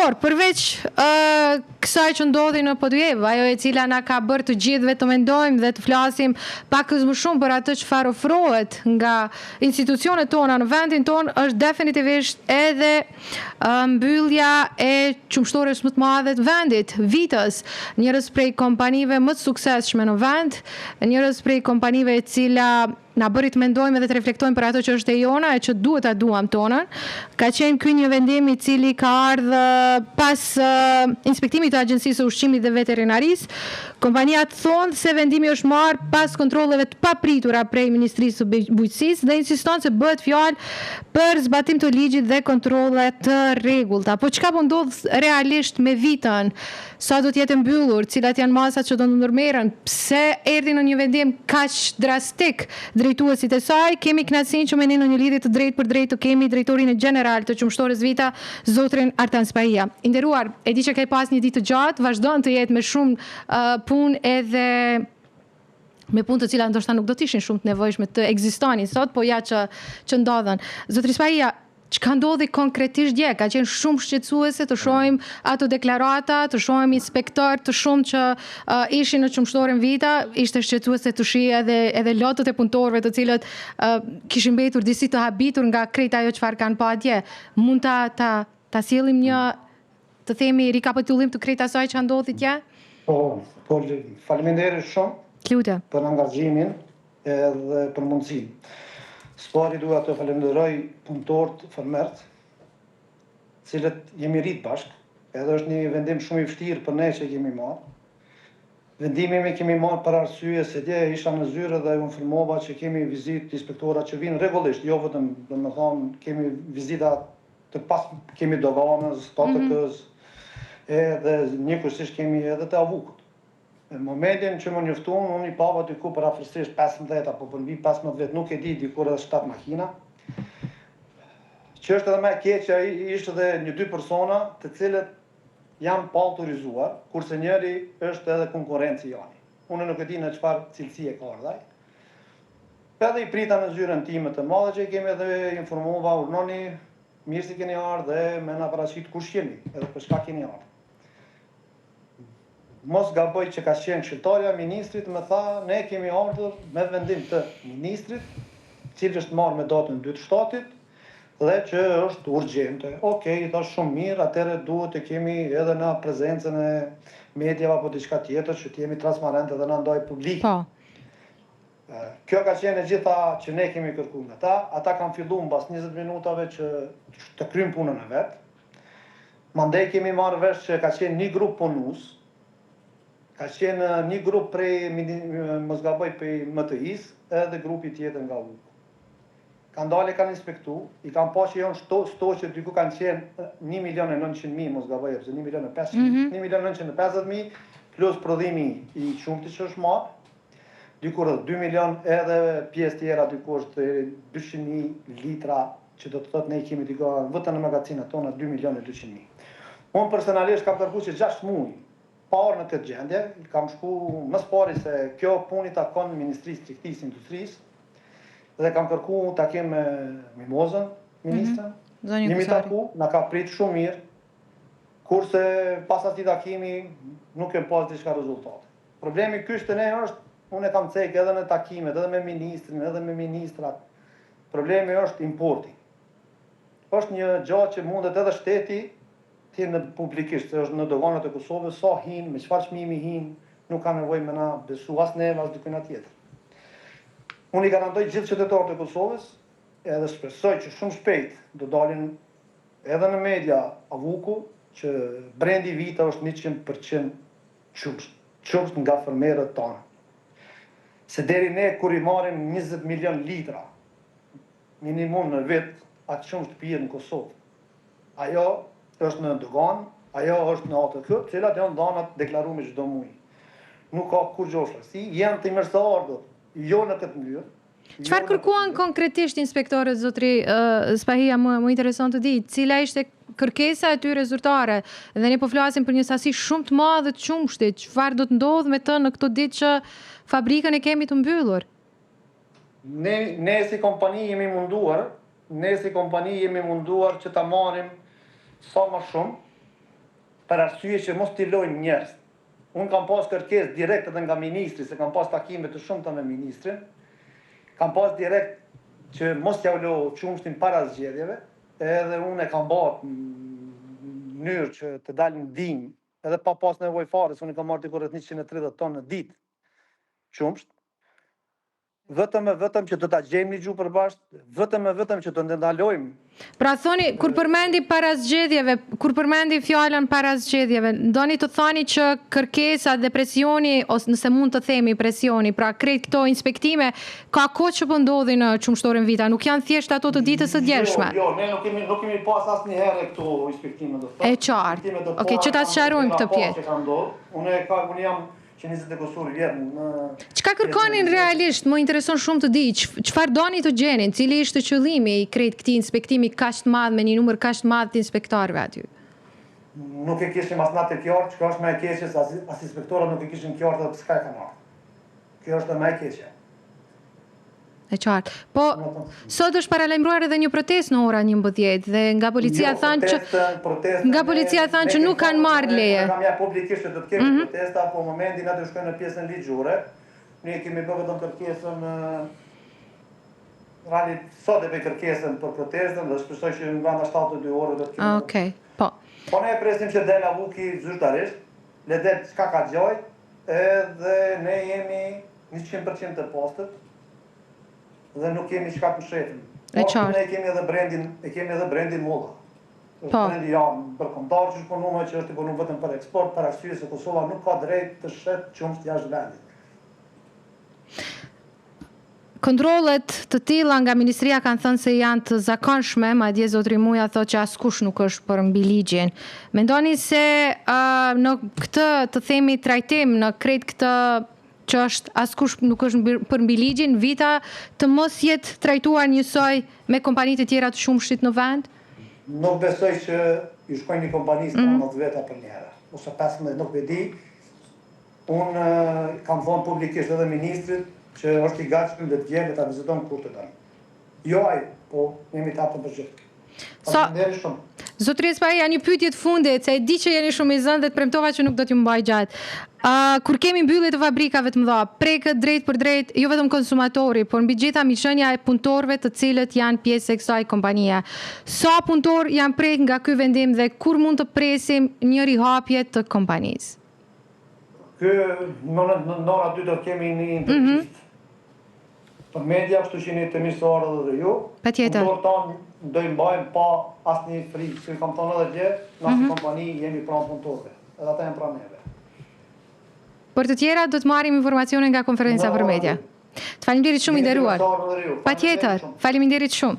Por, përveç kësaj që ndodhi në Podujevë, ajo e cila na ka bërë të gjithëve të mendojmë dhe të flasim pakës më shumë për atë çfarë ofrohet nga institucionet tona në vendin tonë, është definitivisht edhe mbyllja e qumshtores më të madhe të vendit, Vitës, njërës prej kompanive më të suksesshme në vend, njërës prej kompanive e cila na bëri të mendojmë dhe të reflektojmë për ato që është e jona e që duhet ta duam tonën. Ka qenë ky një vendim i cili ka ardhur pas inspektimit të Agjencisë së Ushqimit dhe Veterinarisë. Kompania thonë se vendimi është marrë pas kontrolleve të papritura prej Ministrisë së Bujqësisë dhe insiston se bëhet fjalë për zbatim të ligjit dhe kontrolle të rregullta. Po çka po ndodh realisht me Vitën? Sa do të jetë mbyllur, cilat janë masat që do të ndërmerren, pse erdhi në një vendim kaq drastik drejtuesit e saj, kemi kënaqësinë që me në një lidhje të drejtë për drejtë të kemi drejtorin e general të qumshtores Vita, zotrin Artan Spahia. I nderuar, e di që ke pas një ditë të gjatë, vazhdon të jetë me shumë punë edhe me punë të cilat ndoshta nuk do të ishin shumë të nevojshme të ekzistonin sot, po ja që ndodhen. Zotri Spahia, çka ndodhi konkretisht dje? Ka qenë shumë shqetësuese të shohim ato deklarata, të shohim inspektor të shumë që ishin në qumshtoren Vita, ishte shqetësuese të shihej edhe lotët e punëtorëve të cilët kishin mbetur disi të habitur nga krejt ajo çfarë kanë pa atje. Mund ta sjellim një, të themi, rikapitullim të krejt asaj që ndodhi atje? Po, faleminderit shumë për angazhimin edhe për mundësinë. Spari duha të falenderoj punëtorët fermerët, cilët jemi rritë bashkë, edhe është një vendim shumë i vështirë për ne që kemi marrë. Vendimimi kemi marrë për arsye se dje isha në zyre dhe u informova që kemi vizitë inspektora që vinë rregullisht, jo vetëm, domethënë, kemi vizita të pas, kemi doganës, KTK-s, edhe njëkohësisht kemi edhe të avukët. Në momentin që më njoftuan, unë i pava diku për afërsisht 15 apo për mbi 15 vjet, nuk e di, dikur edhe 7 makina. Që është edhe më e keqja, ishte edhe një 2 persona të cilët janë pa autorizuar, kurse njëri është edhe konkurrenci jani. Unë nuk e di në çfarë cilësie ka ardhur. Edhe i prita në zyrën time të madhe që i kemi edhe informova, urnoni, mirë si keni ardhur dhe me na paraqit kush jeni, edhe për çka keni ardhur. Mos gaboj që ka qenë këshilltarja e ministrit, më tha, ne kemi ardhur me vendim të ministrit, cili është marrë me datën 2/7 dhe që është urgjente. Okej, thash shumë mirë, atëherë duhet të kemi edhe në prezencën e mediave apo diçka tjetër që të jemi transparente dhe na ndaj publik. Kjo ka qenë e gjitha që ne kemi kërkuar nga ata kanë filluar mbas 20 minutave që të kryjnë punën e vet. Mandej kemi marrë vesh që ka qenë një grup punues. Ka qenë një grup prej, mos gaboj, prej MTI-s, edhe grupi tjetër nga UKO. Kanë dalë, kanë inspektu, i kanë pa që janë stoqe, dyku kanë qenë 1.900.000, mos gaboj, 1.950.000, plus prodhimi i qumtit që është marrë, dykur 2 milion edhe pjesë tjera, dykur është 200.000 litra, që do të thotë ne kemi diku vetëm në magazinat tona 2.200.000. Unë personalisht kam kërkuar që 6 muaj parë në këtë gjendje, kam shku më pari se kjo puni takon Ministrisë së Tregtisë së Industrisë dhe kam kërku takim me Mimozën, ministrën. Jemi taku, na ka prit shumë mirë, kurse pas atij takimi nuk kemi pas diçka rezultate. Problemi ky te ne është, unë e kam cek edhe në takimet, edhe me ministrin, edhe me ministrat. Problemi është importi. Është një gjë që mundet edhe shteti në publikisht, se është në doganat e Kosovës, sa hinë, me çfarë çmimi hinë, nuk ka nevojë me na besu as neve, as dikujna tjetër. Unë i garantoj gjithë qytetarët e Kosovës, edhe shpresoj që shumë shpejt do dalin edhe në media avuku, që brendi Vita është 100% qumsht nga fermerët tanë. Se deri ne kur i marrim 20 milion litra, minimum në vit, atë qumsht pijet në Kosovë. Ajo është në dogan, ajo është në ATK, cilat janë dhanat deklaruar çdo muaj. Nuk ka kur gjoshasi, janë të mirëseardhur, jo në këtë mënyrë. Çfarë kërkuan konkretisht inspektorët, zotri Spahia, më intereson të di, cila ishte kërkesa e tyre zyrtare, dhe ne po flasim për një sasi shumë të madhe të qumshtit, çfarë do të ndodhë me të në këto ditë që fabrikën e kemi të mbyllur? Ne si kompani jemi munduar që ta marrim sa më shumë, për arsye që mos t'i lojnë njerëz. Unë kam pas kërkesë direkt edhe nga ministri, se kam pas takime të shumta me ministrin. Kam pas direkt që mos t'ja u lo qumshtin para zgjedhjeve, edhe unë e kam bërë në mënyrë që të dalin dinj, edhe pa pas nevojë fare, se unë kam marrë diku rreth 130 tonë në ditë qumsht. Vetëm që do ta gjejmë një gjuhë përbashkët, vetëm që do ndalojmë. Pra thoni, kur përmendi para zgjedhjeve, kur përmendi fjalën para zgjedhjeve, doni të thoni që kërkesa dhe presioni, ose nëse mund të themi presioni, pra krejt këto inspektime, ka kohë që po ndodhin në qumshtorin Vita, nuk janë thjesht ato të ditës së djelshme. Jo, ne nuk kemi pas asnjëherë këto inspektime, do të thotë. E qartë. Okej, që ta sqarojmë këtë pjesë. Unë jam që 20 kusur vjet në... Çka kërkonin realisht? Më intereson shumë të di, çfarë doni të gjenin? Cili ishte qëllimi i krejt këtij inspektimi kaq të madh me një numër kaq të madh të inspektorëve aty? Nuk e kishim as natë qartë, çka është më e keqe se as inspektorët nuk e kishin qartë se s'ka kanë ardhur. Kjo është më e keqe. E qartë. Po, sot është paralajmëruar edhe një protestë në ora 11 dhe nga policia thanë që nuk kanë marrë leje. Ne kam ja publikisht që do të kemi protesta, po në momentin aty shkojnë në pjesën ligjore. Ne kemi bërë vetëm kërkesën realisht sot e bëj kërkesën për protestën dhe shpresoj që në brenda 72 orë do të kemi. Okej, po. Po ne presim që del avuki zyrtarisht, le del çka ka gjoj, edhe ne jemi 100% të postët. Dhe nuk kemi çka të shefim. E qartë. Ne kemi edhe brendin molla. Po. Brendi janë për kombëtar që punojnë, që është i punuar vetëm për eksport, për arsye se Kosova nuk ka drejt të shet qumsht jashtë vendit. Kontrollet të tilla nga ministria kanë thënë se janë të zakonshme, madje zotri Muja thotë që askush nuk është për mbi ligjin. Mendoni se në këtë të themi trajtim, në krejt këtë që është askush nuk është për mbi ligjin, Vita të mos jetë trajtuar njësoj me kompanitë të tjera të shumshit në vend? Nuk besoj që ju shkojnë një kompani 19 veta për njëra, ose 15, nuk e di. Unë kam thonë publikisht edhe ministrit që është i gatshëm dhe të vjen ta viziton kur të dal. Jo ai, po jemi të hapur për gjithë. Faleminderit shumë. Zotri Espaja, një pyetje të fundit, se e di që jeni shumë i zënë dhe të premtova që nuk do t'ju mbaj gjatë. Kur kemi mbyllje të fabrikave të mëdha, prekët drejt për drejt, jo vetëm konsumatori, por mbi gjitha miqënia e punëtorëve të cilët janë pjesë e kësaj kompanie. Sa punëtor janë prek nga ky vendim dhe kur mund të presim një rihapje të kompanisë? Në ora 2 do të kemi një intervistë për media, kështu që jeni të mirë se ardhët edhe ju. Patjetër. Punëtorët tanë do i mbajmë pa asnjë frikë, si kam thënë edhe gjë, në asnjë kompani jemi pranë punëtorëve, edhe ata janë pranë neve. Për të tjera do të marrim informacione nga konferenca për media. Të faleminderit shumë i nderuar. Patjetër, faleminderit shumë.